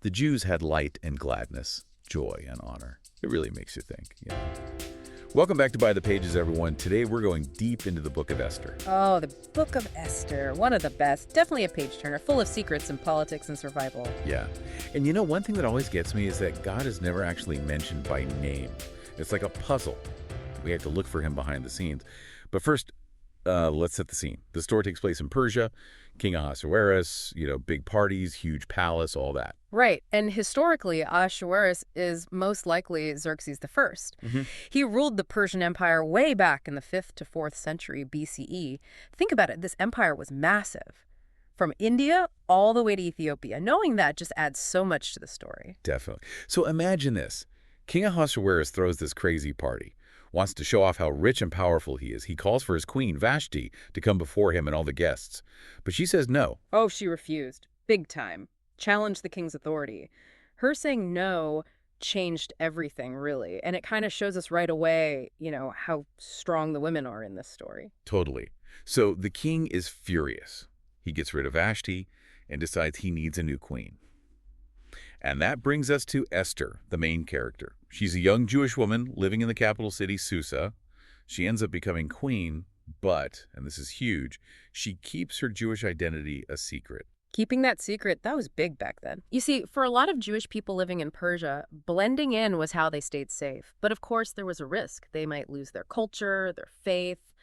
The Jews had light and gladness, joy and honor. It really makes you think, Welcome back to By the Pages, everyone. Today we're going deep into the book of Esther. Oh, the book of Esther. One of the best. Definitely a page-turner, full of secrets in politics and survival. Yeah. And one thing that always gets me is that God is never actually mentioned by name. It's like a puzzle. We have to look for him behind the scenes. But first, let's set the scene. The story takes place in Persia. King Ahasuerus, big parties, huge palace, all that. Right. And historically, Ahasuerus is most likely Xerxes I. Mm-hmm. He ruled the Persian Empire way back in the 5th to 4th century BCE. Think about it. This empire was massive. From India all the way to Ethiopia. Knowing that just adds so much to the story. Definitely. So imagine this. King Ahasuerus throws this crazy party. Wants to show off how rich and powerful he is. He calls for his queen, Vashti, to come before him and all the guests. But she says no. Oh, she refused. Big time. Challenged the king's authority. Her saying no changed everything, really. And it kind of shows us right away, how strong the women are in this story. Totally. So the king is furious. He gets rid of Vashti and decides he needs a new queen. And that brings us to Esther, the main character. She's a young Jewish woman living in the capital city, Susa. She ends up becoming queen, but, and this is huge, she keeps her Jewish identity a secret. Keeping that secret, that was big back then. You see, for a lot of Jewish people living in Persia, blending in was how they stayed safe. But of course, there was a risk. They might lose their culture, their faith.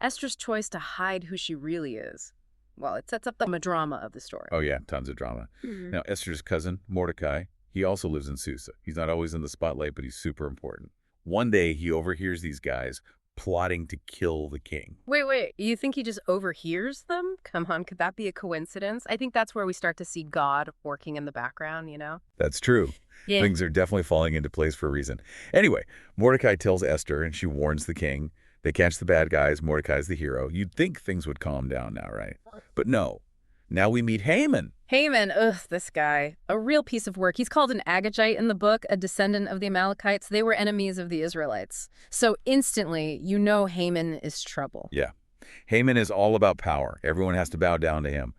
Esther's choice to hide who she really is, well, it sets up the drama of the story. Oh, yeah, tons of drama. Mm-hmm. Now, Esther's cousin, Mordecai, he also lives in Susa. He's not always in the spotlight, but he's super important. One day, he overhears these guys plotting to kill the king. Wait. You think he just overhears them? Come on, could that be a coincidence? I think that's where we start to see God working in the background, That's true. Yeah. Things are definitely falling into place for a reason. Anyway, Mordecai tells Esther, and she warns the king. They catch the bad guys. Mordecai's the hero. You'd think things would calm down now, right? But no. Now we meet Haman. Haman, this guy. A real piece of work. He's called an Agagite in the book, a descendant of the Amalekites. They were enemies of the Israelites. So instantly, Haman is trouble. Yeah. Haman is all about power. Everyone has to bow down to him.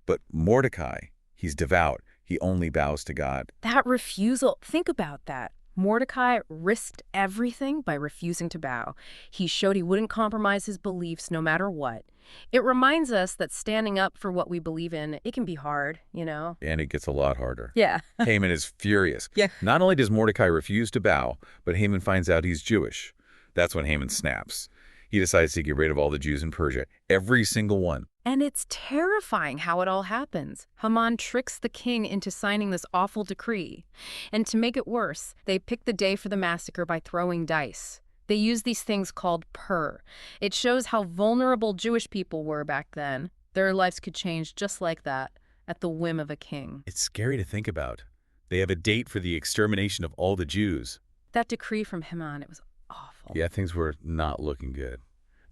But Mordecai, he's devout. He only bows to God. That refusal, think about that. Mordecai risked everything by refusing to bow. He showed he wouldn't compromise his beliefs no matter what. It reminds us that standing up for what we believe in, it can be hard, And it gets a lot harder. Yeah. Haman is furious. Yeah. Not only does Mordecai refuse to bow, but Haman finds out he's Jewish. That's when Haman snaps. He decides to get rid of all the Jews in Persia, every single one. And it's terrifying how it all happens. Haman tricks the king into signing this awful decree. And to make it worse, they pick the day for the massacre by throwing dice. They use these things called pur. It shows how vulnerable Jewish people were back then. Their lives could change just like that, at the whim of a king. It's scary to think about. They have a date for the extermination of all the Jews. That decree from Haman, it was awful. Yeah, things were not looking good.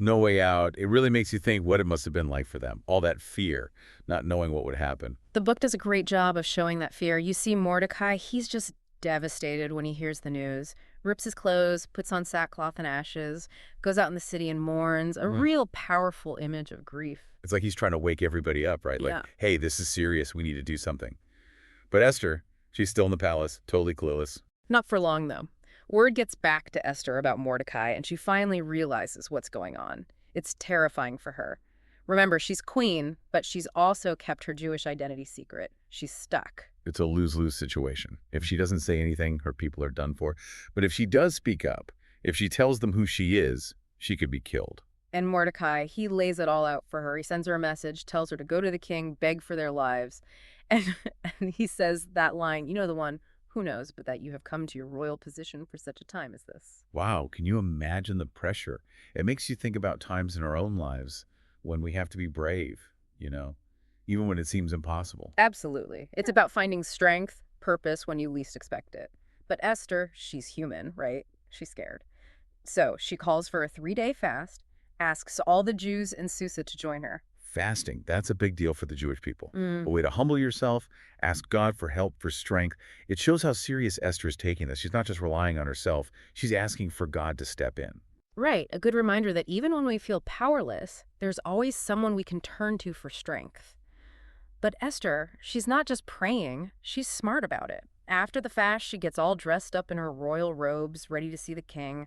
No way out. It really makes you think what it must have been like for them. All that fear, not knowing what would happen. The book does a great job of showing that fear. You see Mordecai, he's just devastated when he hears the news. Rips his clothes, puts on sackcloth and ashes, goes out in the city and mourns. A real powerful image of grief. It's like he's trying to wake everybody up, right? Like, hey, this is serious. We need to do something. But Esther, she's still in the palace, totally clueless. Not for long, though. Word gets back to Esther about Mordecai, and she finally realizes what's going on. It's terrifying for her. Remember, she's queen, but she's also kept her Jewish identity secret. She's stuck. It's a lose-lose situation. If she doesn't say anything, her people are done for. But if she does speak up, if she tells them who she is, she could be killed. And Mordecai, he lays it all out for her. He sends her a message, tells her to go to the king, beg for their lives. And he says that line, the one, who knows, but that you have come to your royal position for such a time as this. Wow, can you imagine the pressure? It makes you think about times in our own lives when we have to be brave, even when it seems impossible. Absolutely. It's about finding strength, purpose when you least expect it. But Esther, she's human, right? She's scared. So she calls for a 3-day fast, asks all the Jews in Susa to join her. Fasting, that's a big deal for the Jewish people. A way to humble yourself, ask God for help, for strength. It shows how serious Esther is taking this. She's not just relying on herself. She's asking for God to step in. Right. A good reminder that even when we feel powerless, there's always someone we can turn to for strength. But Esther, she's not just praying, she's smart about it. After the fast, she gets all dressed up in her royal robes, ready to see the king.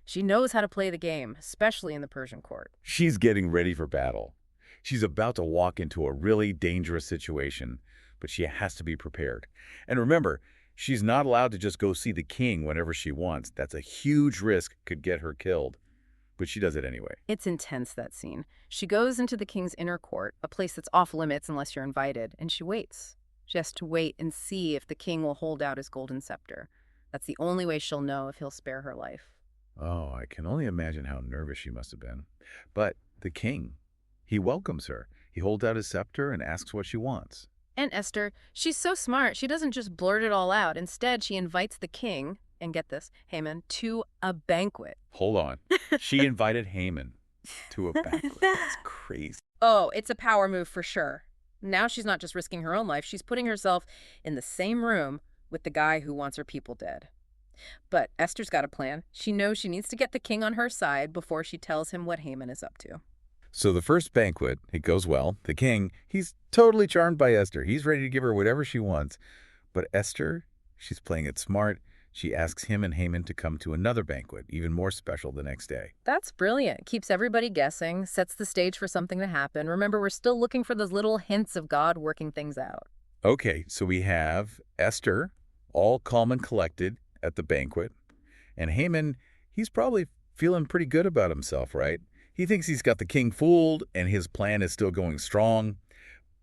She knows how to play the game, especially in the Persian court. She's getting ready for battle. She's about to walk into a really dangerous situation, but she has to be prepared. And remember, she's not allowed to just go see the king whenever she wants. That's a huge risk, could get her killed. But she does it anyway. It's intense, that scene. She goes into the king's inner court, a place that's off limits unless you're invited, and she waits. She has to wait and see if the king will hold out his golden scepter. That's the only way she'll know if he'll spare her life. Oh, I can only imagine how nervous she must have been. But the king, he welcomes her. He holds out his scepter and asks what she wants. And Esther, she's so smart, she doesn't just blurt it all out. Instead, she invites the king, and get this, Haman, to a banquet. Hold on. She invited Haman to a banquet. That's crazy. Oh, it's a power move for sure. Now she's not just risking her own life, she's putting herself in the same room with the guy who wants her people dead. But Esther's got a plan. She knows she needs to get the king on her side before she tells him what Haman is up to. So the first banquet, it goes well. The king, he's totally charmed by Esther. He's ready to give her whatever she wants. But Esther, she's playing it smart. She asks him and Haman to come to another banquet, even more special the next day. That's brilliant. Keeps everybody guessing, sets the stage for something to happen. Remember, we're still looking for those little hints of God working things out. Okay, so we have Esther, all calm and collected at the banquet. And Haman, he's probably feeling pretty good about himself, right? He thinks he's got the king fooled and his plan is still going strong.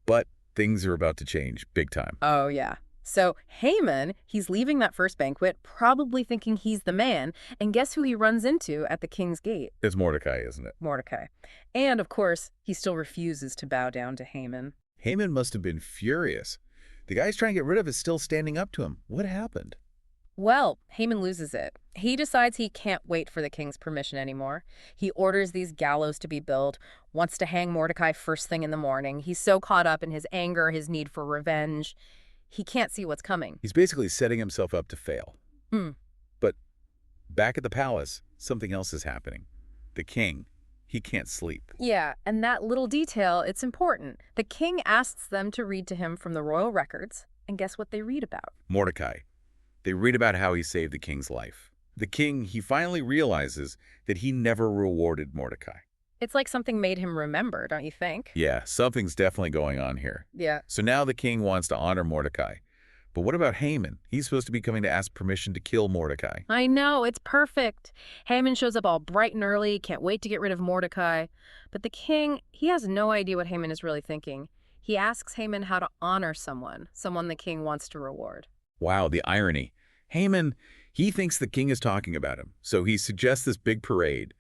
But things are about to change big time. Oh, yeah. So Haman, he's leaving that first banquet, probably thinking he's the man, and guess who he runs into at the king's gate? It's Mordecai, isn't it? Mordecai. And, of course, he still refuses to bow down to Haman. Haman must have been furious. The guy he's trying to get rid of is still standing up to him. What happened? Well, Haman loses it. He decides he can't wait for the king's permission anymore. He orders these gallows to be built, wants to hang Mordecai first thing in the morning. He's so caught up in his anger, his need for revenge. He can't see what's coming. He's basically setting himself up to fail. But back at the palace, something else is happening. The king, he can't sleep. Yeah, and that little detail, it's important. The king asks them to read to him from the royal records, and guess what they read about? Mordecai. They read about how he saved the king's life. The king, he finally realizes that he never rewarded Mordecai. It's like something made him remember, don't you think? Yeah, something's definitely going on here. Yeah. So now the king wants to honor Mordecai. But what about Haman? He's supposed to be coming to ask permission to kill Mordecai. I know, it's perfect. Haman shows up all bright and early, can't wait to get rid of Mordecai. But the king, he has no idea what Haman is really thinking. He asks Haman how to honor someone the king wants to reward. Wow, the irony. Haman, he thinks the king is talking about him. So he suggests this big parade.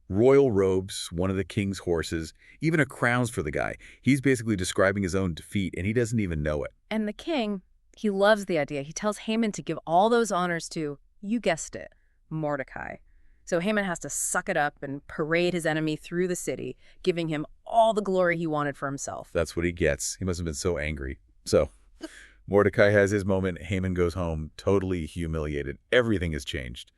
Royal robes, one of the king's horses, even a crown's for the guy. He's basically describing his own defeat, and he doesn't even know it. And the king, he loves the idea. He tells Haman to give all those honors to, you guessed it, Mordecai. So Haman has to suck it up and parade his enemy through the city, giving him all the glory he wanted for himself. That's what he gets. He must have been so angry. So Mordecai has his moment. Haman goes home totally humiliated. Everything has changed.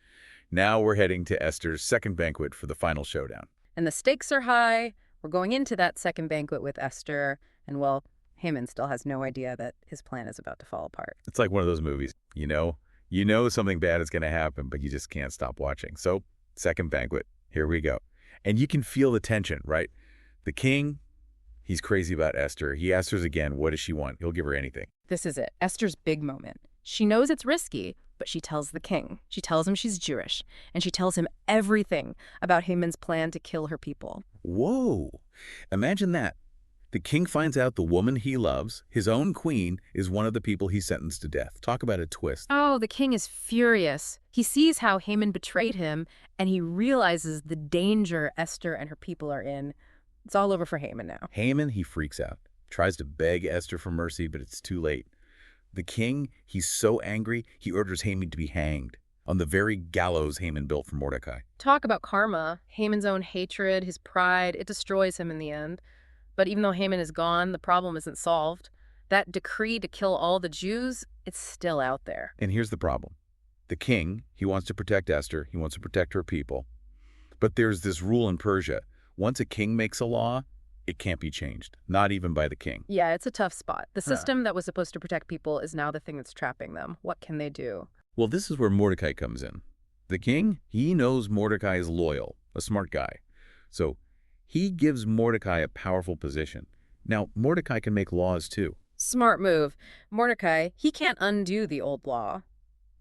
Now we're heading to Esther's second banquet for the final showdown. And the stakes are high. We're going into that second banquet with Esther. And, well, Haman still has no idea that his plan is about to fall apart. It's like one of those movies. You know something bad is going to happen, but you just can't stop watching. So, second banquet. Here we go. And you can feel the tension, right? The king, he's crazy about Esther. He asks her again, what does she want? He'll give her anything. This is it. Esther's big moment. She knows it's risky, but she tells the king. She tells him she's Jewish, and she tells him everything about Haman's plan to kill her people. Whoa! Imagine that. The king finds out the woman he loves, his own queen, is one of the people he sentenced to death. Talk about a twist. Oh, the king is furious. He sees how Haman betrayed him, and he realizes the danger Esther and her people are in. It's all over for Haman now. Haman, he freaks out. Tries to beg Esther for mercy, but it's too late. The king, he's so angry, he orders Haman to be hanged on the very gallows Haman built for Mordecai. Talk about karma. Haman's own hatred, his pride, it destroys him in the end. But even though Haman is gone, the problem isn't solved. That decree to kill all the Jews, it's still out there. And here's the problem. The king, he wants to protect Esther. He wants to protect her people. But there's this rule in Persia. Once a king makes a law, it can't be changed, not even by the king. Yeah, it's a tough spot. The system that was supposed to protect people is now the thing that's trapping them. What can they do? Well, this is where Mordecai comes in. The king, he knows Mordecai is loyal, a smart guy. So he gives Mordecai a powerful position. Now, Mordecai can make laws too. Smart move. Mordecai, he can't undo the old law,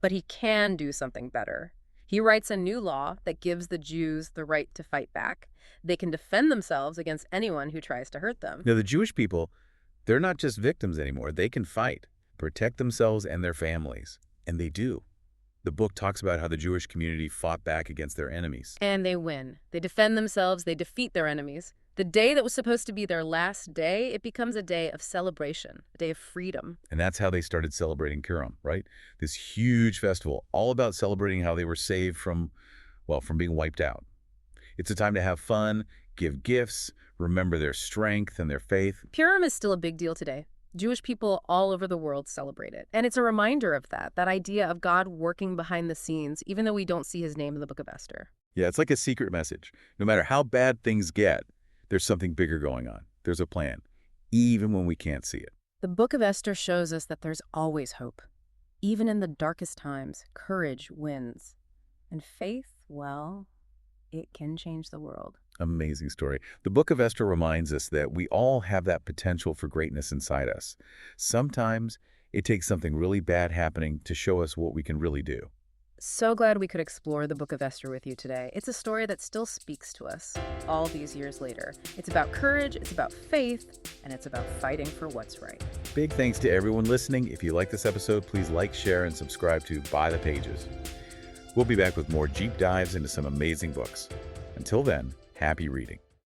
but he can do something better. He writes a new law that gives the Jews the right to fight back. They can defend themselves against anyone who tries to hurt them. Now, the Jewish people, they're not just victims anymore. They can fight, protect themselves and their families. And they do. The book talks about how the Jewish community fought back against their enemies. And they win. They defend themselves. They defeat their enemies. The day that was supposed to be their last day, it becomes a day of celebration, a day of freedom. And that's how they started celebrating Purim, right? This huge festival, all about celebrating how they were saved from being wiped out. It's a time to have fun, give gifts, remember their strength and their faith. Purim is still a big deal today. Jewish people all over the world celebrate it. And it's a reminder of that idea of God working behind the scenes, even though we don't see his name in the book of Esther. Yeah, it's like a secret message. No matter how bad things get, there's something bigger going on. There's a plan, even when we can't see it. The book of Esther shows us that there's always hope. Even in the darkest times, courage wins. And faith, well, it can change the world. Amazing story. The book of Esther reminds us that we all have that potential for greatness inside us. Sometimes it takes something really bad happening to show us what we can really do. So glad we could explore the book of Esther with you today. It's a story that still speaks to us all these years later. It's about courage, it's about faith, and it's about fighting for what's right. Big thanks to everyone listening. If you like this episode, please like, share, and subscribe to By the Pages. We'll be back with more deep dives into some amazing books. Until then, happy reading.